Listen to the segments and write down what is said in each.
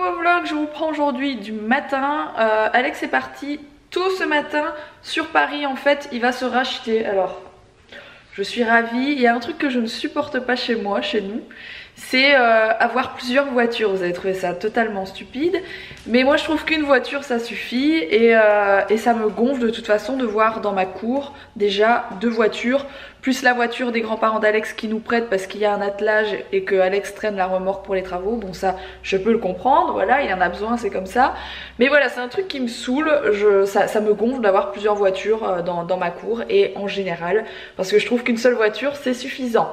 nouveau vlog, je vous prends aujourd'hui du matin. Alex est parti tôt ce matin sur Paris en fait, il va se racheter. Alors, je suis ravie. Il y a un truc que je ne supporte pas chez moi, chez nous, c'est avoir plusieurs voitures. Vous allez trouver ça totalement stupide, mais moi je trouve qu'une voiture ça suffit et ça me gonfle de toute façon de voir dans ma cour déjà deux voitures, plus la voiture des grands-parents d'Alex qui nous prêtent parce qu'il y a un attelage et que Alex traîne la remorque pour les travaux. Bon, ça je peux le comprendre, voilà, il en a besoin, c'est comme ça, mais voilà, c'est un truc qui me saoule. Ça me gonfle d'avoir plusieurs voitures dans ma cour et en général, parce que je trouve qu'une seule voiture c'est suffisant.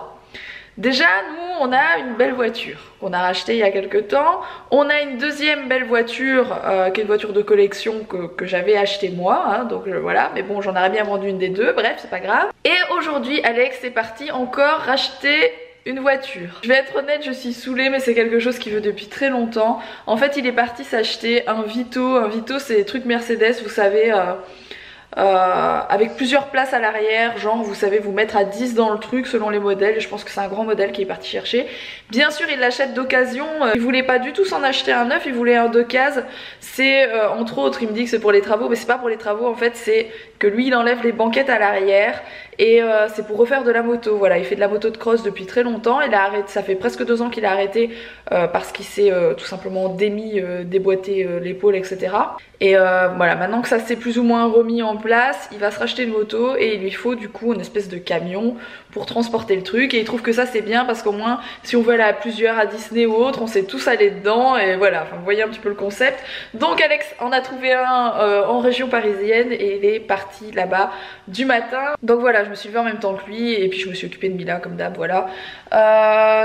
Déjà, nous, on a une belle voiture qu'on a rachetée il y a quelques temps. On a une deuxième belle voiture, qui est une voiture de collection que j'avais achetée moi, hein, donc voilà. Mais bon, j'en aurais bien vendu une des deux, bref, c'est pas grave. Et aujourd'hui, Alex est parti encore racheter une voiture. Je vais être honnête, je suis saoulée, mais c'est quelque chose qu'il veut depuis très longtemps. En fait, il est parti s'acheter un Vito. Un Vito, c'est des trucs Mercedes, vous savez... avec plusieurs places à l'arrière, genre vous savez vous mettre à 10 dans le truc selon les modèles. Je pense que c'est un grand modèle qu'il est parti chercher. Bien sûr il l'achète d'occasion, il voulait pas du tout s'en acheter un neuf, il voulait un d'occasion. C'est entre autres, il me dit que c'est pour les travaux, mais c'est pas pour les travaux en fait, c'est que lui il enlève les banquettes à l'arrière et c'est pour refaire de la moto. Voilà, il fait de la moto de cross depuis très longtemps, il a arrêté, ça fait presque 2 ans qu'il a arrêté parce qu'il s'est tout simplement déboîté l'épaule, etc. Et voilà, maintenant que ça s'est plus ou moins remis en place, il va se racheter une moto et il lui faut du coup une espèce de camion pour transporter le truc. Et il trouve que ça c'est bien parce qu'au moins si on veut aller à plusieurs, à Disney ou autre, on sait tous aller dedans. Et voilà, enfin, vous voyez un petit peu le concept. Donc Alex en a trouvé un en région parisienne et il est parti là-bas du matin. Donc voilà, je me suis levée en même temps que lui et puis je me suis occupée de Mila comme d'hab, voilà.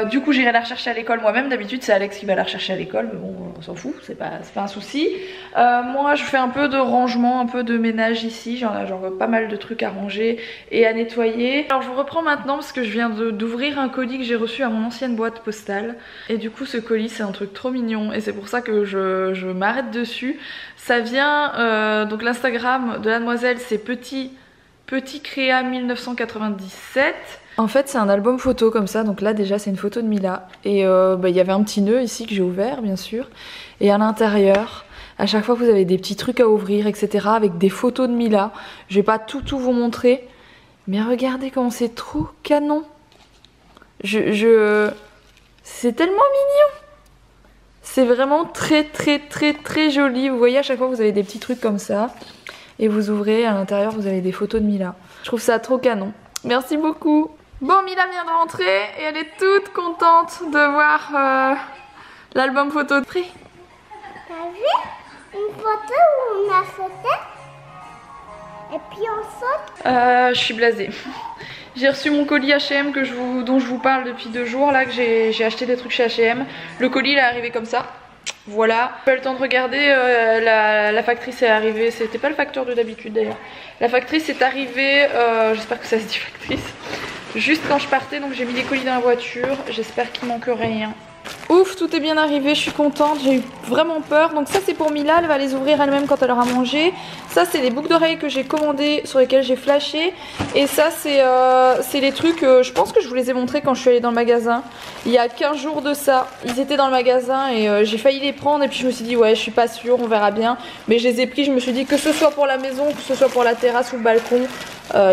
Du coup j'irai la rechercher à l'école moi-même. D'habitude c'est Alex qui va la rechercher à l'école, mais bon on s'en fout, c'est pas un souci. Moi je fais un peu de rangement, un peu de ménage ici, genre pas mal de trucs à ranger et à nettoyer. Alors je vous reprends maintenant parce que je viens d'ouvrir un colis que j'ai reçu à mon ancienne boîte postale. Et du coup ce colis c'est un truc trop mignon et c'est pour ça que je m'arrête dessus. Ça vient, donc l'Instagram de la demoiselle c'est Petit Créa 1997. En fait c'est un album photo comme ça, donc là déjà c'est une photo de Mila. Et il y avait un petit nœud ici que j'ai ouvert bien sûr. Et à l'intérieur, à chaque fois vous avez des petits trucs à ouvrir, etc. avec des photos de Mila. Je vais pas tout vous montrer, mais regardez comment c'est trop canon. C'est tellement mignon. C'est vraiment très joli. Vous voyez, à chaque fois vous avez des petits trucs comme ça. Et vous ouvrez, à l'intérieur vous avez des photos de Mila. Je trouve ça trop canon. Merci beaucoup. Bon, Mila vient de rentrer et elle est toute contente de voir l'album photo de près. T'as vu une photo où on a sauté et puis on saute? Je suis blasée. J'ai reçu mon colis H&M dont je vous parle depuis 2 jours là, que j'ai acheté des trucs chez H&M. Le colis il est arrivé comme ça. Voilà, pas le temps de regarder, la factrice est arrivée, c'était pas le facteur de d'habitude d'ailleurs. La factrice est arrivée, j'espère que ça se dit factrice, juste quand je partais, donc j'ai mis les colis dans la voiture, j'espère qu'il manque rien. Ouf, tout est bien arrivé, je suis contente, j'ai eu vraiment peur. Donc ça c'est pour Mila, elle va les ouvrir elle-même quand elle aura mangé. Ça c'est des boucles d'oreilles que j'ai commandées, sur lesquelles j'ai flashé. Et ça c'est les trucs, je pense que je vous les ai montrés quand je suis allée dans le magasin. Il y a 15 jours de ça, ils étaient dans le magasin et j'ai failli les prendre. Et puis je me suis dit ouais je suis pas sûre, on verra bien. Mais je les ai pris, je me suis dit que ce soit pour la maison, que ce soit pour la terrasse ou le balcon.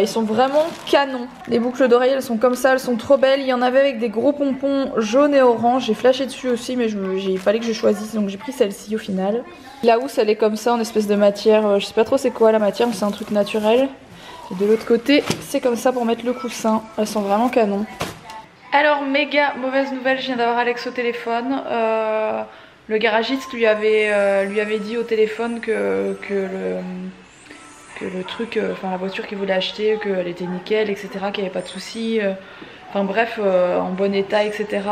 Ils sont vraiment canons. Les boucles d'oreilles elles sont comme ça, elles sont trop belles. Il y en avait avec des gros pompons jaunes et orange. J'ai flashé dessus aussi mais il fallait que je choisisse, donc j'ai pris celle-ci au final. La housse elle est comme ça en espèce de matière, je sais pas trop c'est quoi la matière mais c'est un truc naturel. Et de l'autre côté c'est comme ça pour mettre le coussin. Elles sont vraiment canons. Alors méga mauvaise nouvelle, je viens d'avoir Alex au téléphone. Le garagiste lui avait dit au téléphone que le truc, enfin la voiture qu'il voulait acheter, qu'elle était nickel, etc., qu'il n'y avait pas de soucis, enfin bref, en bon état, etc.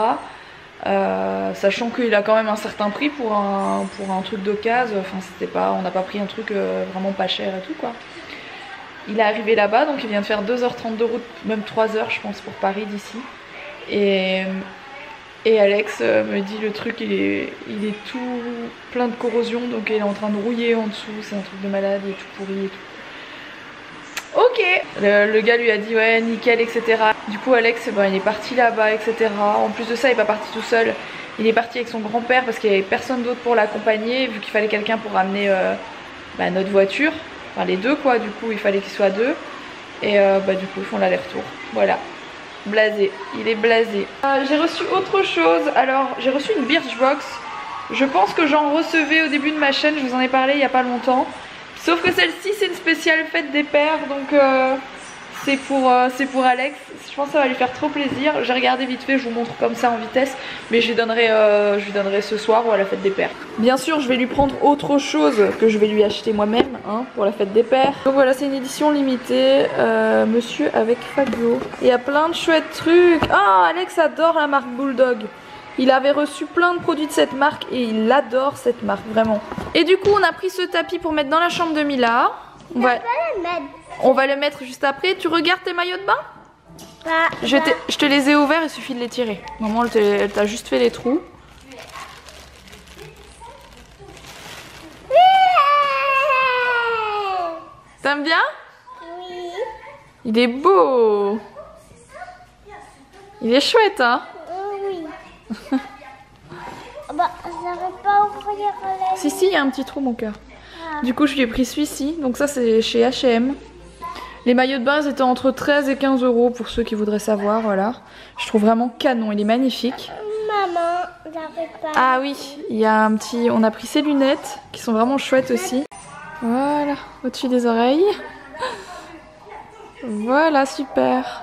Sachant qu'il a quand même un certain prix pour un truc d'occasion, enfin c'était pas, on n'a pas pris un truc vraiment pas cher et tout quoi. Il est arrivé là-bas, donc il vient de faire 2h30 de route, même 3h je pense pour Paris d'ici. Et Alex me dit le truc il est tout plein de corrosion, donc il est en train de rouiller en dessous, c'est un truc de malade, il est tout pourri et tout. Ok, le gars lui a dit ouais nickel, etc. Du coup Alex il est parti là-bas, etc. En plus de ça il est pas parti tout seul, Il est parti avec son grand-père parce qu'il n'y avait personne d'autre pour l'accompagner, vu qu'il fallait quelqu'un pour ramener notre voiture. Enfin les deux quoi, du coup il fallait qu'ils soient deux. Et du coup ils font l'aller-retour. Voilà. Blasé, il est blasé. J'ai reçu autre chose. Alors j'ai reçu une Birchbox. Je pense que j'en recevais au début de ma chaîne, je vous en ai parlé il n'y a pas longtemps. Sauf que celle-ci c'est une spéciale fête des pères, donc c'est pour Alex. Je pense que ça va lui faire trop plaisir. J'ai regardé vite fait, je vous montre comme ça en vitesse, mais je lui donnerai ce soir ou à la fête des pères. Bien sûr je vais lui prendre autre chose que je vais lui acheter moi-même hein, pour la fête des pères. Donc voilà, c'est une édition limitée, monsieur avec Fabio. Il y a plein de chouettes trucs. Ah, Alex adore la marque Bulldog. Il avait reçu plein de produits de cette marque et il adore cette marque, vraiment. Et du coup, on a pris ce tapis pour mettre dans la chambre de Mila. On va le mettre juste après. Tu regardes tes maillots de bain? Je te les ai ouverts, il suffit de les tirer. Maman, elle t'a juste fait les trous. T'aimes bien? Oui. Il est beau. Il est chouette, hein? Bah, j'arrive pas à ouvrir les... Si, il y a un petit trou, mon cœur. Du coup, je lui ai pris celui-ci. Donc ça, c'est chez H&M. Les maillots de bain étaient entre 13 et 15 € pour ceux qui voudraient savoir, voilà. Je trouve vraiment canon, il est magnifique. Maman, j'arrive pas. Ah oui, il y a un petit... On a pris ces lunettes, qui sont vraiment chouettes aussi. Voilà, au-dessus des oreilles. Voilà, super.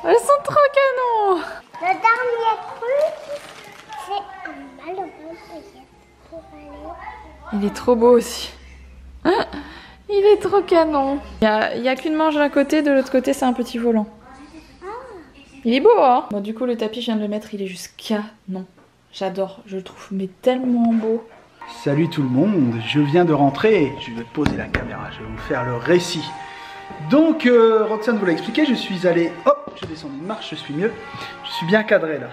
Elles sont trop canon. Le dernier truc, c'est un ballon pour aller. Il est trop beau aussi. Il est trop canon. Il y a qu'une manche d'un côté, de l'autre côté c'est un petit volant. Il est beau hein. Bon du coup le tapis je viens de le mettre, il est juste canon. J'adore, je le trouve mais tellement beau. Salut tout le monde, je viens de rentrer, je vais poser la caméra, je vais vous faire le récit. Donc Roxane vous l'a expliqué, je suis allé, hop, je descends une marche, je suis mieux, je suis bien cadré là.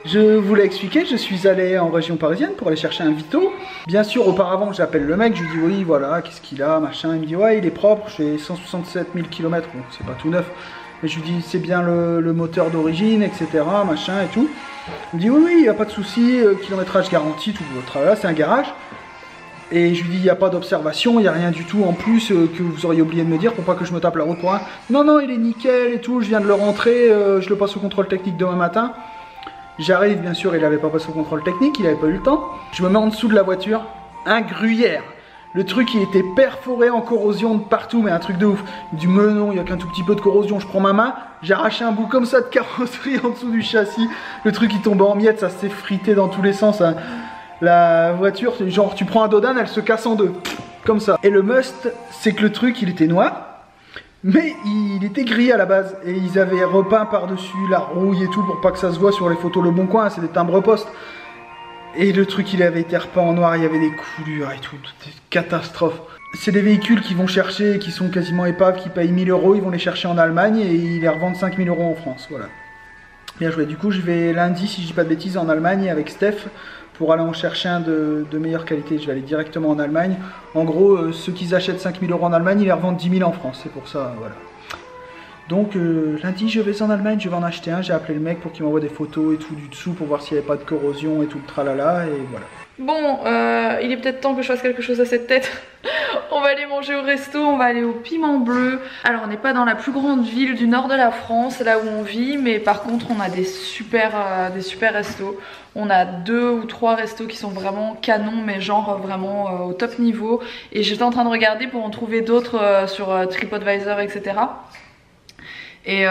Je vous l'ai expliqué, je suis allé en région parisienne pour aller chercher un Vito. Bien sûr, auparavant, j'appelle le mec, je lui dis oui, voilà, qu'est-ce qu'il a, machin. Il me dit ouais, il est propre, je fais 167 000 km, bon, c'est pas tout neuf. Mais je lui dis c'est bien le moteur d'origine, etc., machin et tout. Il me dit oui, il n'y a pas de souci, kilométrage garanti, tout votre travail là, c'est un garage. Et je lui dis il n'y a pas d'observation, il n'y a rien du tout en plus que vous auriez oublié de me dire pour pas que je me tape la route pour un. Non, non, il est nickel et tout, je viens de le rentrer, je le passe au contrôle technique demain matin. J'arrive, bien sûr, il n'avait pas passé au contrôle technique, il n'avait pas eu le temps. Je me mets en dessous de la voiture, un gruyère. Le truc, il était perforé en corrosion de partout, mais un truc de ouf. Il me dit, mais non, il n'y a qu'un tout petit peu de corrosion. Je prends ma main, j'ai arraché un bout comme ça de carrosserie en dessous du châssis. Le truc, il tombe en miettes, ça s'est frité dans tous les sens. Hein. La voiture, genre, tu prends un Dodan, elle se casse en deux. Comme ça. Et le must, c'est que le truc, il était noir. Mais il était gris à la base et ils avaient repeint par-dessus la rouille et tout pour pas que ça se voit sur les photos Le Bon Coin, c'est des timbres poste. Et le truc il avait été repeint en noir, il y avait des coulures et tout, c'était catastrophe. C'est des véhicules qui vont chercher, qui sont quasiment épaves, qui payent 1000 €, ils vont les chercher en Allemagne et ils les revendent 5000 € en France, voilà. Bien joué, du coup je vais lundi, si je dis pas de bêtises, en Allemagne avec Steph pour aller en chercher un de meilleure qualité. Je vais aller directement en Allemagne. En gros, ceux qui achètent 5000 € en Allemagne, ils les revendent 10 000 en France. C'est pour ça, voilà. Donc lundi, je vais en Allemagne, je vais en acheter un. J'ai appelé le mec pour qu'il m'envoie des photos et tout du dessous pour voir s'il n'y avait pas de corrosion et tout le tralala. Et voilà. Bon, il est peut-être temps que je fasse quelque chose à cette tête. On va aller manger au resto, on va aller au Piment Bleu. Alors on n'est pas dans la plus grande ville du nord de la France, là où on vit, mais par contre on a des super restos. On a 2 ou 3 restos qui sont vraiment canons, mais genre vraiment au top niveau. Et j'étais en train de regarder pour en trouver d'autres sur TripAdvisor, etc. Et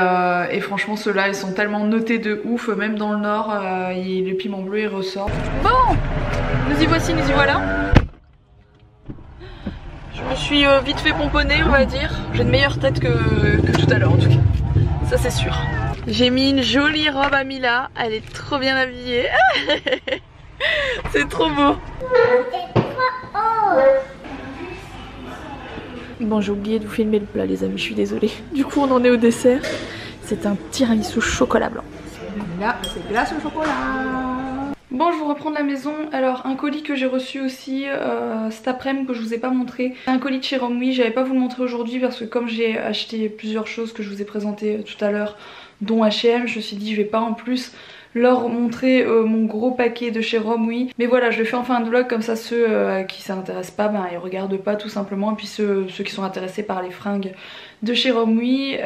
franchement ceux-là ils sont tellement notés de ouf, même dans le nord, le Piment Bleu il ressort. Bon, nous y voici, nous y voilà. Je me suis vite fait pomponner on va dire. J'ai une meilleure tête que tout à l'heure en tout cas, ça c'est sûr. J'ai mis une jolie robe à Mila, elle est trop bien habillée. C'est trop beau. Bon, j'ai oublié de vous filmer le plat les amis, je suis désolée. Du coup on en est au dessert. C'est un tiramisu chocolat blanc. Là c'est glace au chocolat. Bon, je vous reprends de la maison. Alors un colis que j'ai reçu aussi cet après-midi que je vous ai pas montré. Un colis de chez Romwe, j'avais pas vous le montrer aujourd'hui parce que comme j'ai acheté plusieurs choses que je vous ai présentées tout à l'heure, dont H&M, je me suis dit je vais pas en plus leur montrer mon gros paquet de chez Romwe. Mais voilà, je le fais en fin de vlog, comme ça ceux à qui ça n'intéresse pas, ben ils regardent pas tout simplement. Et puis ceux qui sont intéressés par les fringues de chez Romwe,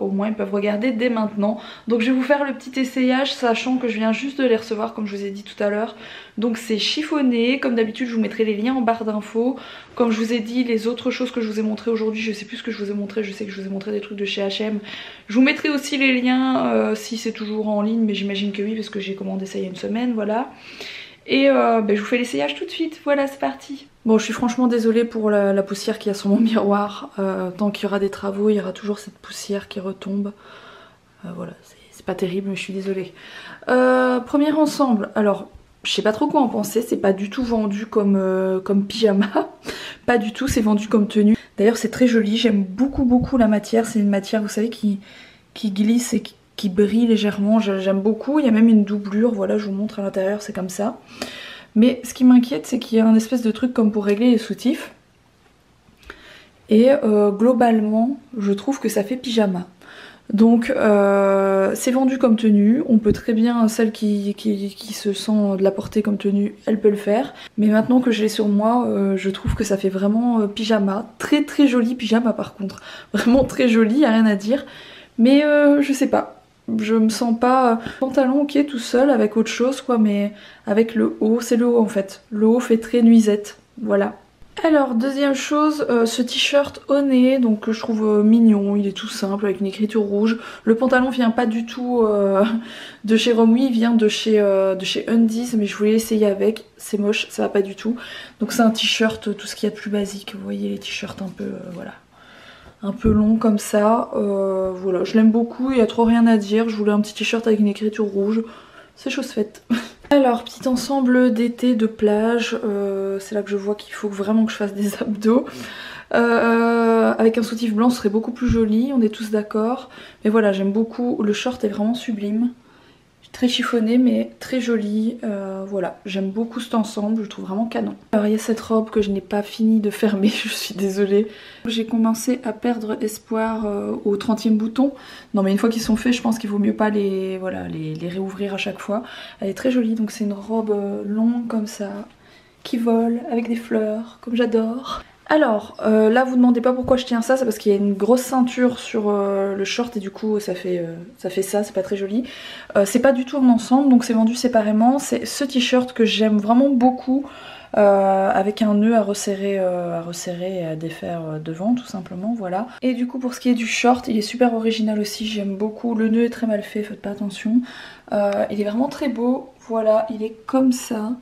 au moins ils peuvent regarder dès maintenant. Donc je vais vous faire le petit essayage, sachant que je viens juste de les recevoir comme je vous ai dit tout à l'heure. Donc c'est chiffonné, comme d'habitude je vous mettrai les liens en barre d'infos. Comme je vous ai dit, les autres choses que je vous ai montré aujourd'hui, je sais plus ce que je vous ai montré, je sais que je vous ai montré des trucs de chez H&M. Je vous mettrai aussi les liens si c'est toujours en ligne, mais j'imagine que oui parce que j'ai commandé ça il y a une semaine, voilà. Et je vous fais l'essayage tout de suite, voilà c'est parti. Bon, je suis franchement désolée pour la poussière qu'il y a sur mon miroir. Tant qu'il y aura des travaux, il y aura toujours cette poussière qui retombe. Voilà, c'est pas terrible, mais je suis désolée. Premier ensemble, alors je sais pas trop quoi en penser, c'est pas du tout vendu comme pyjama. Pas du tout, c'est vendu comme tenue. D'ailleurs c'est très joli, j'aime beaucoup la matière. C'est une matière, vous savez, qui glisse et qui brille légèrement, j'aime beaucoup. Il y a même une doublure, voilà, je vous montre à l'intérieur, c'est comme ça. Mais ce qui m'inquiète, c'est qu'il y a un espèce de truc comme pour régler les soutifs. Et globalement, je trouve que ça fait pyjama. Donc c'est vendu comme tenue, on peut très bien, celle qui se sent de la porter comme tenue, elle peut le faire. Mais maintenant que je l'ai sur moi, je trouve que ça fait vraiment pyjama. Très joli pyjama par contre, vraiment très joli, y a rien à dire. Mais je sais pas. Je me sens pas pantalon ok tout seul avec autre chose quoi, mais avec le haut, c'est le haut en fait. Le haut fait très nuisette, voilà. Alors deuxième chose, ce t-shirt au nez, donc que je trouve mignon, il est tout simple avec une écriture rouge. Le pantalon vient pas du tout de chez Romwe, il vient de chez Undies, mais je voulais essayer avec, c'est moche, ça va pas du tout. Donc c'est un t-shirt, tout ce qu'il y a de plus basique, vous voyez les t-shirts un peu, voilà. Un peu long comme ça, voilà, je l'aime beaucoup, il y a trop rien à dire, je voulais un petit t-shirt avec une écriture rouge, c'est chose faite. Alors, petit ensemble d'été de plage, c'est là que je vois qu'il faut vraiment que je fasse des abdos. Avec un soutif blanc ce serait beaucoup plus joli, on est tous d'accord. Mais voilà, j'aime beaucoup, le short est vraiment sublime. Très chiffonné mais très joli, voilà, j'aime beaucoup cet ensemble, je le trouve vraiment canon. Alors il y a cette robe que je n'ai pas fini de fermer, je suis désolée. J'ai commencé à perdre espoir au 30e bouton. Non mais une fois qu'ils sont faits, je pense qu'il vaut mieux pas les réouvrir à chaque fois. Elle est très jolie, donc c'est une robe longue comme ça, qui vole, avec des fleurs, comme j'adore. Alors là vous demandez pas pourquoi je tiens ça, c'est parce qu'il y a une grosse ceinture sur le short et du coup ça fait ça, c'est pas très joli. C'est pas du tout un ensemble, donc c'est vendu séparément. C'est ce t-shirt que j'aime vraiment beaucoup, avec un nœud à resserrer et à défaire devant tout simplement, voilà. Et du coup pour ce qui est du short, il est super original aussi, j'aime beaucoup. Le nœud est très mal fait, faites pas attention. Il est vraiment très beau, voilà, il est comme ça.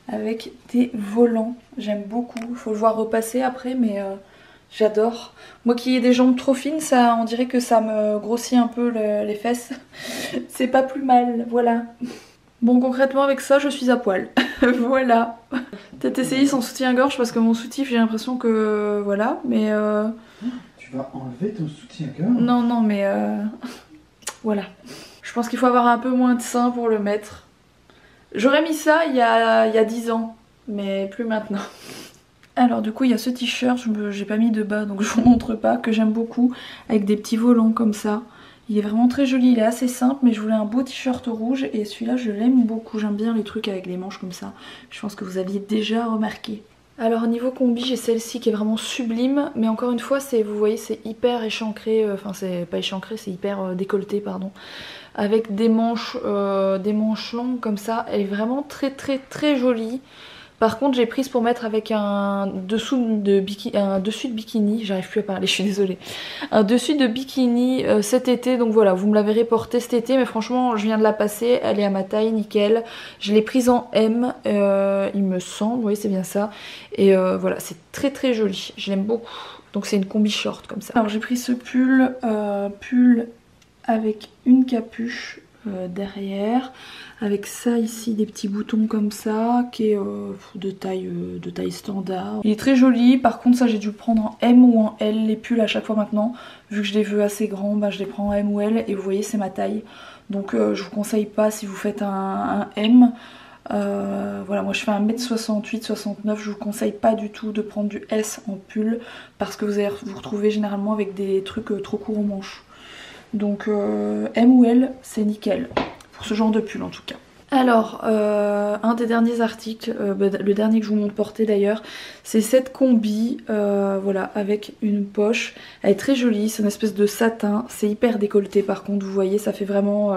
Avec des volants, j'aime beaucoup, il faut le voir repasser après mais j'adore. Moi qui ai des jambes trop fines, ça, on dirait que ça me grossit un peu les fesses. C'est pas plus mal, voilà. Bon concrètement avec ça je suis à poil, voilà. Peut-être essayer sans soutien-gorge parce que mon soutif j'ai l'impression que voilà, mais Tu vas enlever ton soutien-gorge? Non mais voilà. Je pense qu'il faut avoir un peu moins de sein pour le mettre. J'aurais mis ça il y a 10 ans, mais plus maintenant. Alors du coup il y a ce t-shirt, j'ai pas mis de bas donc je vous montre pas, que j'aime beaucoup, avec des petits volants comme ça. Il est vraiment très joli, il est assez simple, mais je voulais un beau t-shirt rouge et celui-là je l'aime beaucoup. J'aime bien les trucs avec les manches comme ça, je pense que vous aviez déjà remarqué. Alors niveau combi j'ai celle-ci qui est vraiment sublime, mais encore une fois vous voyez c'est hyper échancré, enfin c'est pas échancré, c'est hyper décolleté pardon. Avec des manches longues comme ça, elle est vraiment très jolie. Par contre j'ai prise pour mettre avec un dessus de bikini, j'arrive plus à parler, je suis désolée. Un dessus de bikini cet été, donc voilà, vous me la verrez porter cet été, mais franchement je viens de la passer, elle est à ma taille, nickel. Je l'ai prise en M, il me semble, vous voyez c'est bien ça. Et voilà, c'est très joli, je l'aime beaucoup. Donc c'est une combi short comme ça. Alors j'ai pris ce pull avec une capuche derrière, avec ça ici, des petits boutons comme ça, qui est de taille standard. Il est très joli, par contre ça j'ai dû le prendre en M ou en L, les pulls à chaque fois maintenant, vu que je les veux assez grands, bah, je les prends en M ou L, et vous voyez c'est ma taille, donc je vous conseille pas si vous faites un M. Voilà, moi je fais 1m68-69, je vous conseille pas du tout de prendre du S en pull, parce que vous allez vous retrouver généralement avec des trucs trop courts aux manches. Donc M ou L c'est nickel. Pour pour ce genre de pull en tout cas. Alors, un des derniers articles, le dernier que je vous montre porter d'ailleurs, c'est cette combi, voilà, avec une poche. Elle est très jolie, c'est une espèce de satin, c'est hyper décolleté par contre, vous voyez, ça fait vraiment...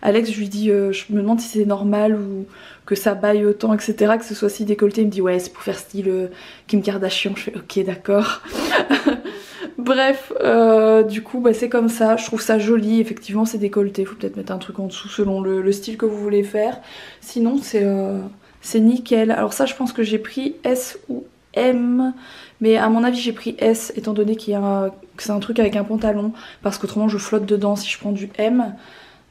Alex, je lui dis, je me demande si c'est normal ou que ça baille autant, etc., que ce soit si décolleté. Il me dit, ouais, c'est pour faire style Kim Kardashian. Je fais, ok, d'accord. Bref, du coup bah, c'est comme ça, je trouve ça joli, effectivement c'est décolleté, faut peut-être mettre un truc en dessous selon le style que vous voulez faire. Sinon c'est nickel. Alors ça je pense que j'ai pris S ou M, mais à mon avis j'ai pris S étant donné que c'est un truc avec un pantalon, parce qu'autrement je flotte dedans si je prends du M.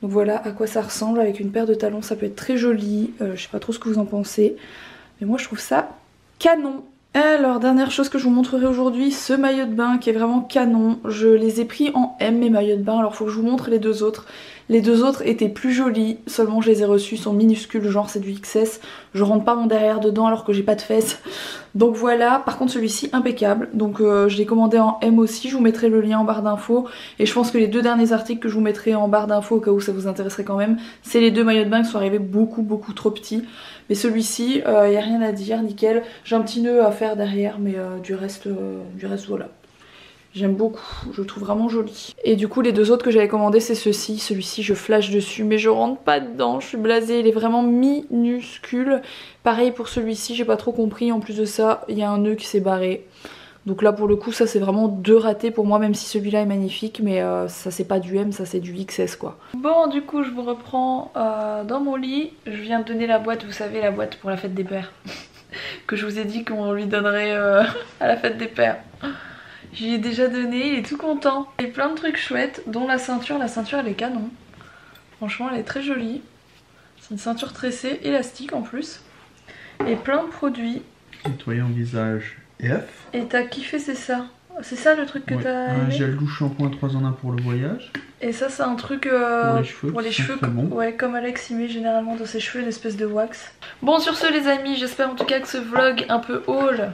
Donc voilà à quoi ça ressemble, avec une paire de talons ça peut être très joli, je sais pas trop ce que vous en pensez, mais moi je trouve ça canon. Alors dernière chose que je vous montrerai aujourd'hui, ce maillot de bain qui est vraiment canon. Je les ai pris en M mes maillots de bain, alors faut que je vous montre les deux autres. Les deux autres étaient plus jolis, seulement je les ai reçus, sont minuscules, genre c'est du XS. Je rentre pas mon derrière dedans alors que j'ai pas de fesses. Donc voilà, par contre celui-ci impeccable. Donc je l'ai commandé en M aussi, je vous mettrai le lien en barre d'infos. Et je pense que les deux derniers articles que je vous mettrai en barre d'infos au cas où ça vous intéresserait quand même, c'est les deux maillots de bain qui sont arrivés beaucoup trop petits. Mais celui-ci, y a rien à dire, nickel. J'ai un petit nœud à faire derrière, mais du reste voilà. J'aime beaucoup, je le trouve vraiment joli. Et du coup les deux autres que j'avais commandé c'est ceux-ci. Celui-ci je flash dessus mais je rentre pas dedans, je suis blasée, il est vraiment minuscule. Pareil pour celui-ci, j'ai pas trop compris, en plus de ça il y a un nœud qui s'est barré. Donc là pour le coup ça c'est vraiment deux ratés pour moi, même si celui-là est magnifique, mais ça c'est pas du M, ça c'est du XS quoi. Bon du coup je vous reprends dans mon lit, je viens de donner la boîte, vous savez la boîte pour la fête des pères que je vous ai dit qu'on lui donnerait à la fête des pères. Je lui ai déjà donné, il est tout content. Il y a plein de trucs chouettes, dont la ceinture elle est canon. Franchement elle est très jolie. C'est une ceinture tressée, élastique en plus. Et plein de produits. Nettoyant visage F. Et t'as kiffé, c'est ça? C'est ça le truc que t'as aimé? Un gel douche shampoing 3 en 1 pour le voyage. Et ça c'est un truc pour les cheveux bon. ouais, comme Alex il met généralement dans ses cheveux une espèce de wax. Bon sur ce les amis, j'espère en tout cas que ce vlog un peu haul,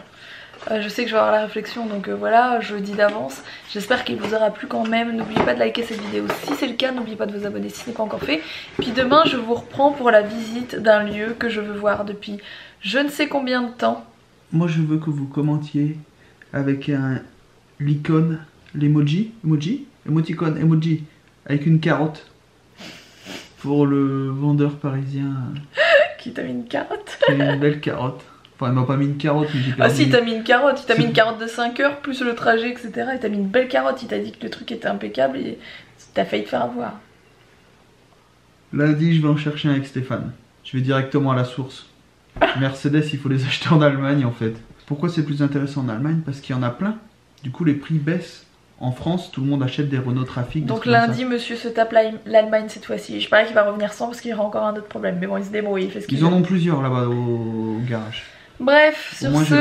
je sais que je vais avoir la réflexion donc voilà, je le dis d'avance. J'espère qu'il vous aura plu quand même. N'oubliez pas de liker cette vidéo si c'est le cas, n'oubliez pas de vous abonner si ce n'est pas encore fait. Puis demain je vous reprends pour la visite d'un lieu que je veux voir depuis je ne sais combien de temps. Moi je veux que vous commentiez avec l'icône, l'emoji, émoticône, emoji, avec une carotte. Pour le vendeur parisien. Qui t'a mis une carotte? Qui a une belle carotte. Enfin, il m'a pas mis une carotte, mais j'ai perdu. Ah si, il t'a mis une carotte, il t'a mis une carotte de 5 heures, plus le trajet, etc. Il t'a mis une belle carotte, il t'a dit que le truc était impeccable et t'as failli te faire avoir. Lundi, je vais en chercher un avec Stéphane. Je vais directement à la source. Mercedes, il faut les acheter en Allemagne en fait. Pourquoi c'est plus intéressant en Allemagne? Parce qu'il y en a plein. Du coup, les prix baissent. En France, tout le monde achète des Renault Trafic. Donc lundi, monsieur se tape l'Allemagne cette fois-ci. Je parie qu'il va revenir sans parce qu'il y aura encore un autre problème. Mais bon, il se débrouille, il fait ce qu'il veut. Ils en ont plusieurs là-bas au garage. Bref, sur moi, ce,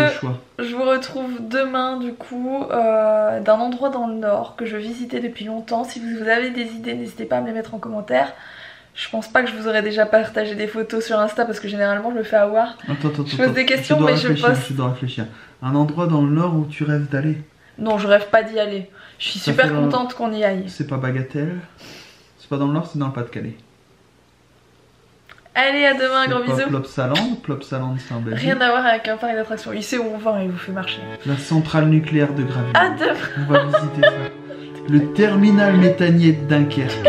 je vous retrouve demain du coup d'un endroit dans le nord que je visitais depuis longtemps. Si vous avez des idées, n'hésitez pas à me les mettre en commentaire. Je pense pas que je vous aurais déjà partagé des photos sur Insta parce que généralement je me fais avoir. Je pose des questions mais je poste. Tu dois réfléchir. Un endroit dans le nord où tu rêves d'aller? Non, je rêve pas d'y aller. Je suis super contente qu'on y aille. C'est pas Bagatelle. C'est pas dans le nord, c'est dans le Pas-de-Calais. Allez, à demain, gros bisous. Plopsaland, c'est en Belgique. Rien à voir avec un parc d'attractions. Il sait où on va, il vous fait marcher. La centrale nucléaire de Gravelines. À demain. On va visiter ça. Le terminal méthanier de Dunkerque.